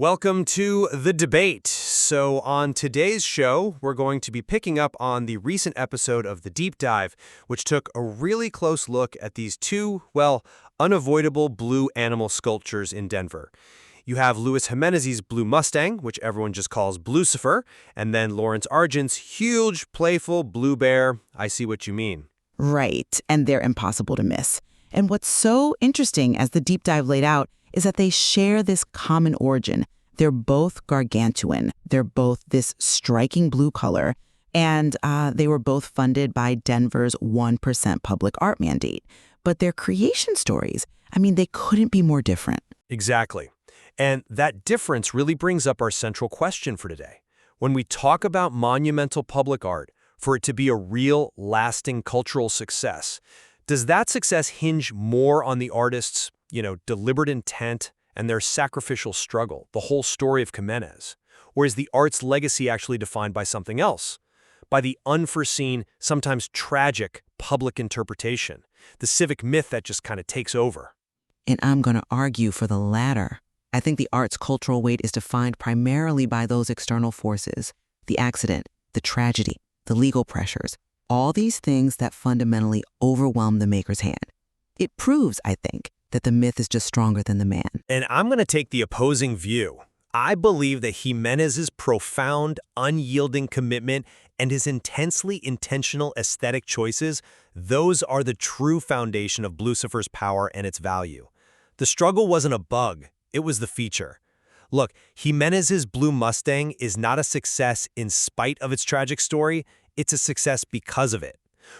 Welcome to The Debate. So on today's show, we're going to be picking up on the recent episode of The Deep Dive, which took a really close look at these two, unavoidable blue animal sculptures in Denver. You have Luis Jimenez's Blue Mustang, which everyone just calls Blucifer, and then Lawrence Argent's huge, playful Blue Bear. I see what you mean. Right, and they're impossible to miss. And what's so interesting, as The Deep Dive laid out, is that they share this common origin. They're both gargantuan. They're both this striking blue color, and they were both funded by Denver's 1% public art mandate. But their creation stories, they couldn't be more different. Exactly. And that difference really brings up our central question for today. When we talk about monumental public art, for it to be a real, lasting cultural success, does that success hinge more on the artist's deliberate intent and their sacrificial struggle, the whole story of Jimenez? Or is the art's legacy actually defined by something else? By the unforeseen, sometimes tragic, public interpretation, the civic myth that just kind of takes over? And I'm going to argue for the latter. I think the art's cultural weight is defined primarily by those external forces, the accident, the tragedy, the legal pressures, all these things that fundamentally overwhelm the maker's hand. It proves, I think, that the myth is just stronger than the man. And I'm going to take the opposing view. I believe that Jimenez's profound, unyielding commitment and his intensely intentional aesthetic choices, those are the true foundation of Blucifer's power and its value. The struggle wasn't a bug, it was the feature. Look, Jimenez's Blue Mustang is not a success in spite of its tragic story, it's a success because of it.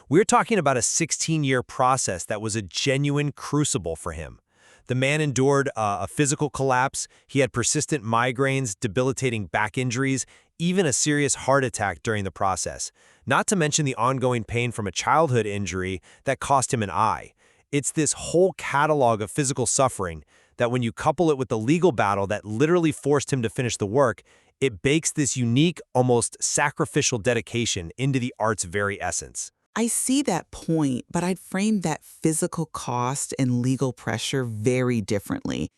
We're talking about a 16-year process that was a genuine crucible for him. The man endured a physical collapse, he had persistent migraines, debilitating back injuries, even a serious heart attack during the process, not to mention the ongoing pain from a childhood injury that cost him an eye. It's this whole catalog of physical suffering that when you couple it with the legal battle that literally forced him to finish the work, it bakes this unique, almost sacrificial dedication into the art's very essence. I see that point, but I'd frame that physical cost and legal pressure very differently.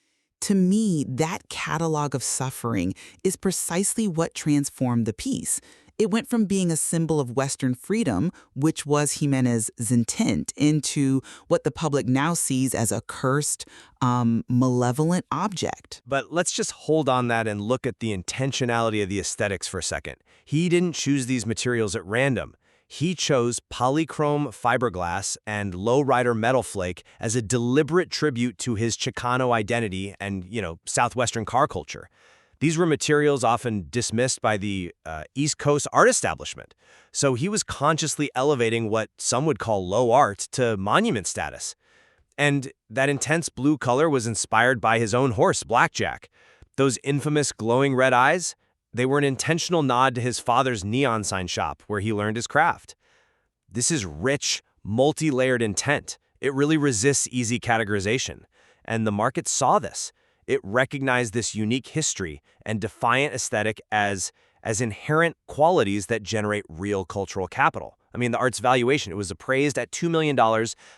To me, that catalog of suffering is precisely what transformed the piece. It went from being a symbol of Western freedom, which was Jimenez's intent, into what the public now sees as a cursed, malevolent object. But let's just hold on that and look at the intentionality of the aesthetics for a second. He didn't choose these materials at random. He chose polychrome fiberglass and lowrider metal flake as a deliberate tribute to his Chicano identity and, Southwestern car culture. These were materials often dismissed by the East Coast art establishment. So he was consciously elevating what some would call low art to monument status. And that intense blue color was inspired by his own horse, Blackjack. Those infamous glowing red eyes, they were an intentional nod to his father's neon sign shop where he learned his craft. This is rich, multi-layered intent. It really resists easy categorization. And the market saw this. It recognized this unique history and defiant aesthetic as inherent qualities that generate real cultural capital. The art's valuation, it was appraised at $2 million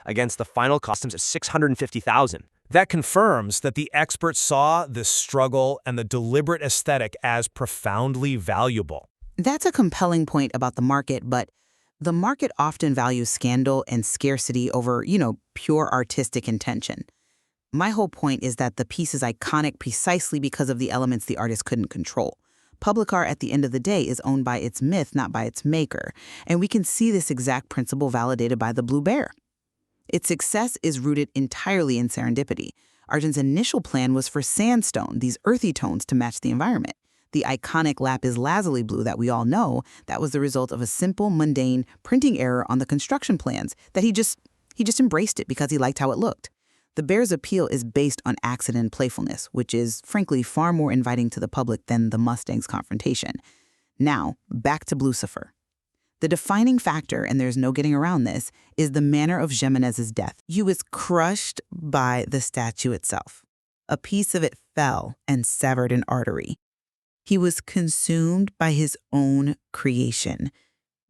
against the final cost of $650,000. That confirms that the experts saw the struggle and the deliberate aesthetic as profoundly valuable. That's a compelling point about the market, but the market often values scandal and scarcity over, pure artistic intention. My whole point is that the piece is iconic precisely because of the elements the artist couldn't control. Public art, at the end of the day, is owned by its myth, not by its maker. And we can see this exact principle validated by the Blue Bear. Its success is rooted entirely in serendipity. Argent's initial plan was for sandstone, these earthy tones, to match the environment. The iconic lapis lazuli blue that we all know, that was the result of a simple, mundane printing error on the construction plans that he just embraced it because he liked how it looked. The Bear's appeal is based on accident and playfulness, which is, frankly, far more inviting to the public than the Mustang's confrontation. Now, back to Blucifer. The defining factor, and there's no getting around this, is the manner of Jimenez's death. He was crushed by the statue itself. A piece of it fell and severed an artery. He was consumed by his own creation.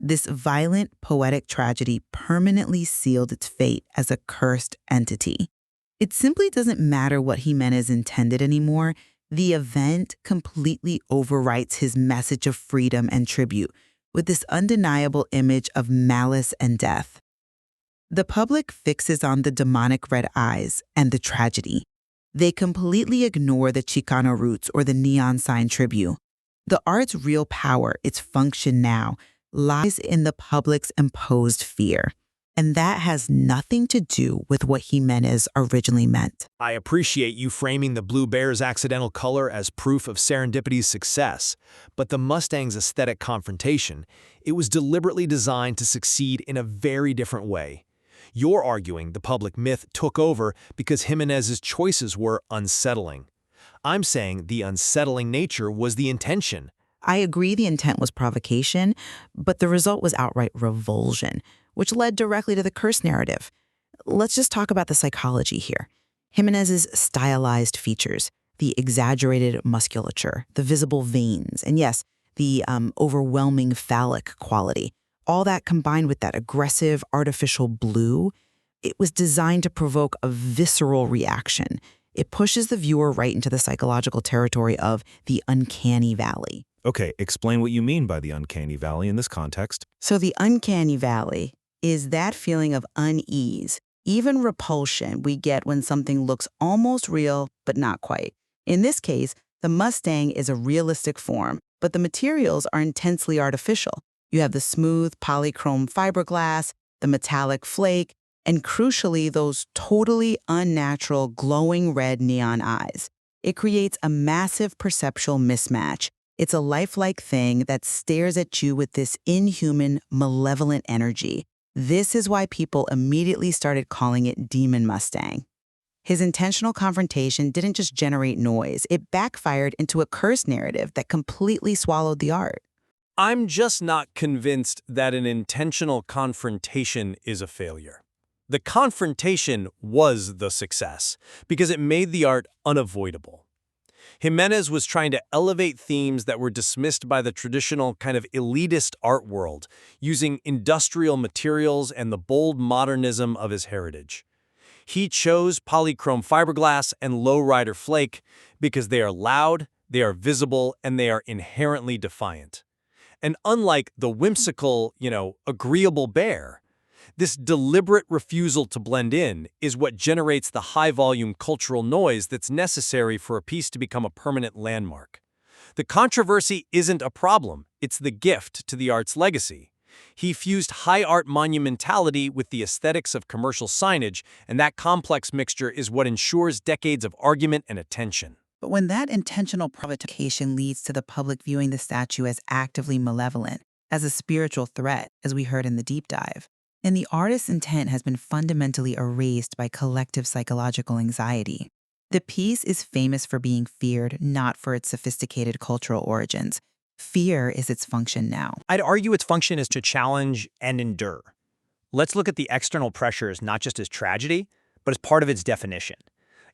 This violent, poetic tragedy permanently sealed its fate as a cursed entity. It simply doesn't matter what Jimenez intended anymore. The event completely overwrites his message of freedom and tribute with this undeniable image of malice and death. The public fixes on the demonic red eyes and the tragedy. They completely ignore the Chicano roots or the neon sign tribute. The art's real power, its function now, lies in the public's imposed fear. And that has nothing to do with what Jimenez originally meant. I appreciate you framing the Blue Bear's accidental color as proof of Serendipity's success, but the Mustang's aesthetic confrontation, it was deliberately designed to succeed in a very different way. You're arguing the public myth took over because Jimenez's choices were unsettling. I'm saying the unsettling nature was the intention. I agree the intent was provocation, but the result was outright revulsion, which led directly to the curse narrative. Let's just talk about the psychology here. Jimenez's stylized features, the exaggerated musculature, the visible veins, and yes, the overwhelming phallic quality, all that combined with that aggressive, artificial blue, it was designed to provoke a visceral reaction. It pushes the viewer right into the psychological territory of the uncanny valley. Okay, explain what you mean by the uncanny valley in this context. So the uncanny valley is that feeling of unease, even repulsion we get when something looks almost real, but not quite. In this case, the Mustang is a realistic form, but the materials are intensely artificial. You have the smooth polychrome fiberglass, the metallic flake, and crucially, those totally unnatural glowing red neon eyes. It creates a massive perceptual mismatch. It's a lifelike thing that stares at you with this inhuman, malevolent energy. This is why people immediately started calling it Demon Mustang. His intentional confrontation didn't just generate noise, it backfired into a curse narrative that completely swallowed the art. I'm just not convinced that an intentional confrontation is a failure. The confrontation was the success because it made the art unavoidable. Jimenez was trying to elevate themes that were dismissed by the traditional kind of elitist art world, using industrial materials and the bold modernism of his heritage. He chose polychrome fiberglass and lowrider flake because they are loud, they are visible, and they are inherently defiant. And unlike the whimsical, agreeable bear, this deliberate refusal to blend in is what generates the high-volume cultural noise that's necessary for a piece to become a permanent landmark. The controversy isn't a problem, it's the gift to the art's legacy. He fused high art monumentality with the aesthetics of commercial signage, and that complex mixture is what ensures decades of argument and attention. But when that intentional provocation leads to the public viewing the statue as actively malevolent, as a spiritual threat, as we heard in the deep dive, then the artist's intent has been fundamentally erased by collective psychological anxiety. The piece is famous for being feared, not for its sophisticated cultural origins. Fear is its function now. I'd argue its function is to challenge and endure. Let's look at the external pressures not just as tragedy, but as part of its definition.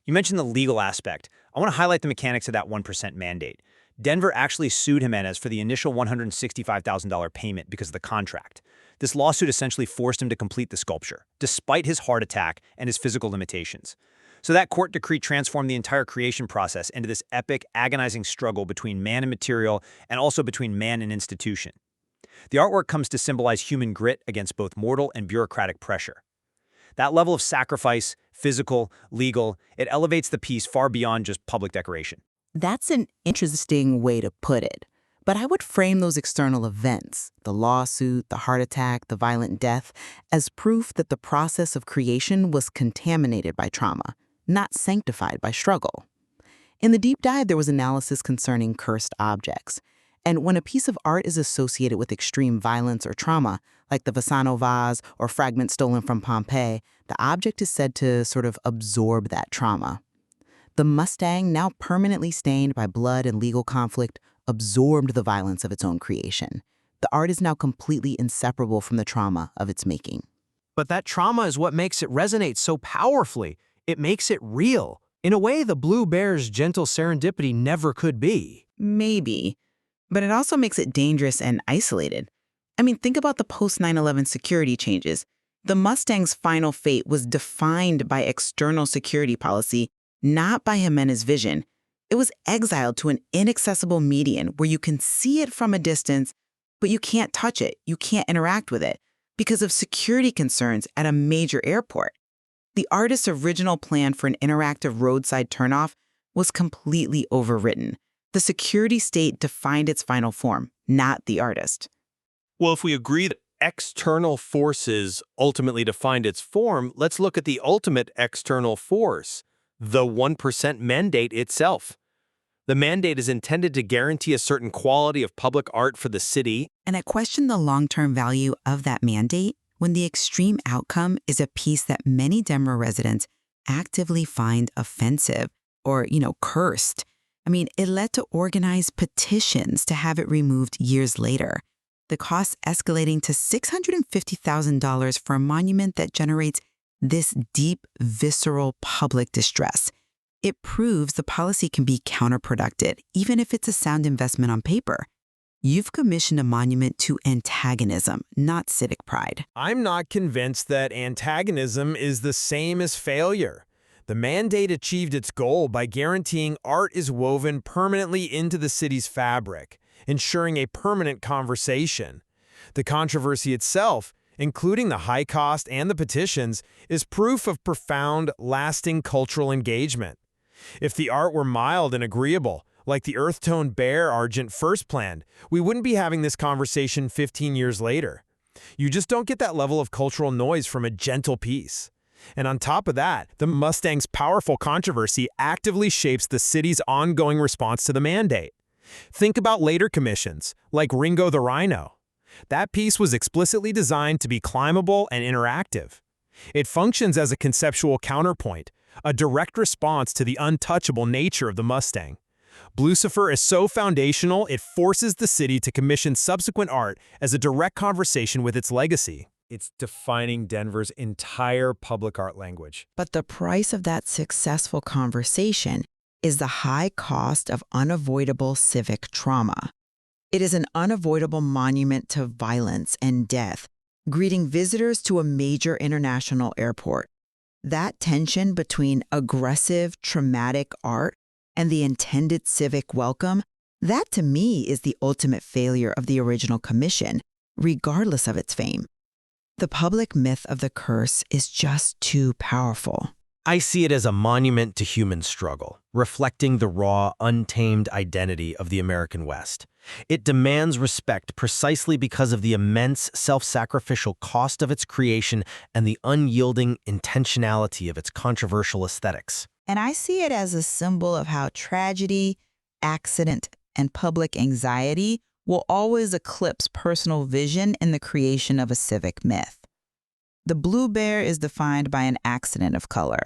You mentioned the legal aspect. I want to highlight the mechanics of that 1% mandate. Denver actually sued Jimenez for the initial $165,000 payment because of the contract. This lawsuit essentially forced him to complete the sculpture, despite his heart attack and his physical limitations. So that court decree transformed the entire creation process into this epic, agonizing struggle between man and material, and also between man and institution. The artwork comes to symbolize human grit against both mortal and bureaucratic pressure. That level of sacrifice, physical, legal, it elevates the piece far beyond just public decoration. That's an interesting way to put it. But I would frame those external events, the lawsuit, the heart attack, the violent death, as proof that the process of creation was contaminated by trauma, not sanctified by struggle. In the deep dive, there was analysis concerning cursed objects. And when a piece of art is associated with extreme violence or trauma, like the Vassano vase or fragment stolen from Pompeii, the object is said to sort of absorb that trauma. The Mustang, now permanently stained by blood and legal conflict, absorbed the violence of its own creation. The art is now completely inseparable from the trauma of its making. But that trauma is what makes it resonate so powerfully. It makes it real. In a way, the Blue Bear's gentle serendipity never could be. Maybe, but it also makes it dangerous and isolated. I mean, think about the post-9/11 security changes. The Mustang's final fate was defined by external security policy, not by Jimenez's vision. It was exiled to an inaccessible median where you can see it from a distance, but you can't touch it, you can't interact with it, because of security concerns at a major airport. The artist's original plan for an interactive roadside turnoff was completely overwritten. The security state defined its final form, not the artist. Well, if we agree that external forces ultimately defined its form, let's look at the ultimate external force, the 1% mandate itself. The mandate is intended to guarantee a certain quality of public art for the city. And I question the long-term value of that mandate when the extreme outcome is a piece that many Denver residents actively find offensive or, cursed. I mean, it led to organized petitions to have it removed years later. The cost escalating to $650,000 for a monument that generates this deep, visceral public distress. It proves the policy can be counterproductive, even if it's a sound investment on paper. You've commissioned a monument to antagonism, not civic pride. I'm not convinced that antagonism is the same as failure. The mandate achieved its goal by guaranteeing art is woven permanently into the city's fabric, ensuring a permanent conversation. The controversy itself, including the high cost and the petitions, is proof of profound, lasting cultural engagement. If the art were mild and agreeable, like the earth-toned bear Argent first planned, we wouldn't be having this conversation 15 years later. You just don't get that level of cultural noise from a gentle piece. And on top of that, the Mustang's powerful controversy actively shapes the city's ongoing response to the mandate. Think about later commissions, like Ringo the Rhino. That piece was explicitly designed to be climbable and interactive. It functions as a conceptual counterpoint, a direct response to the untouchable nature of the Mustang. Blucifer is so foundational, it forces the city to commission subsequent art as a direct conversation with its legacy. It's defining Denver's entire public art language. But the price of that successful conversation is the high cost of unavoidable civic trauma. It is an unavoidable monument to violence and death, greeting visitors to a major international airport. That tension between aggressive, traumatic art and the intended civic welcome, that to me is the ultimate failure of the original commission, regardless of its fame. The public myth of the curse is just too powerful. I see it as a monument to human struggle, reflecting the raw, untamed identity of the American West. It demands respect precisely because of the immense self-sacrificial cost of its creation and the unyielding intentionality of its controversial aesthetics. And I see it as a symbol of how tragedy, accident, and public anxiety will always eclipse personal vision in the creation of a civic myth. The blue bear is defined by an accident of color.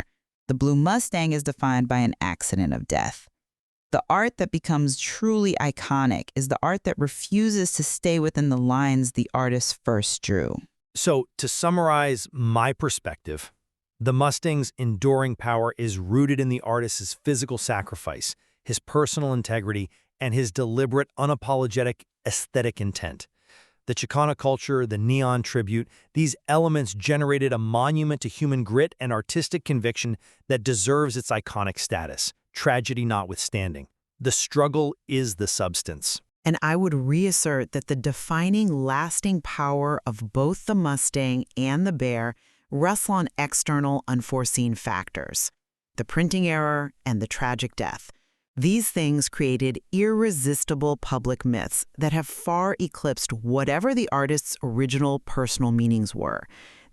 The blue Mustang is defined by an accident of death. The art that becomes truly iconic is the art that refuses to stay within the lines the artist first drew. So, to summarize my perspective, the Mustang's enduring power is rooted in the artist's physical sacrifice, his personal integrity, and his deliberate, unapologetic aesthetic intent. The Chicana culture, the neon tribute, these elements generated a monument to human grit and artistic conviction that deserves its iconic status, tragedy notwithstanding. The struggle is the substance. And I would reassert that the defining, lasting power of both the Mustang and the bear rests on external, unforeseen factors, the printing error and the tragic death. These things created irresistible public myths that have far eclipsed whatever the artist's original personal meanings were.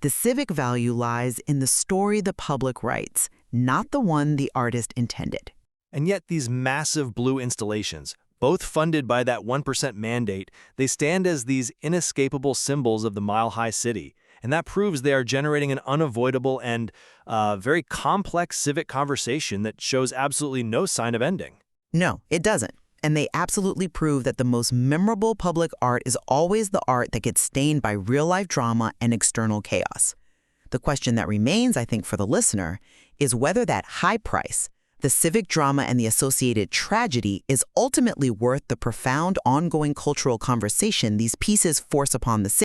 The civic value lies in the story the public writes, not the one the artist intended. And yet these massive blue installations, both funded by that 1% mandate, they stand as these inescapable symbols of the mile-high city. And that proves they are generating an unavoidable and very complex civic conversation that shows absolutely no sign of ending. No, it doesn't. And they absolutely prove that the most memorable public art is always the art that gets stained by real-life drama and external chaos. The question that remains, I think, for the listener is whether that high price, the civic drama and the associated tragedy, is ultimately worth the profound ongoing cultural conversation these pieces force upon the city.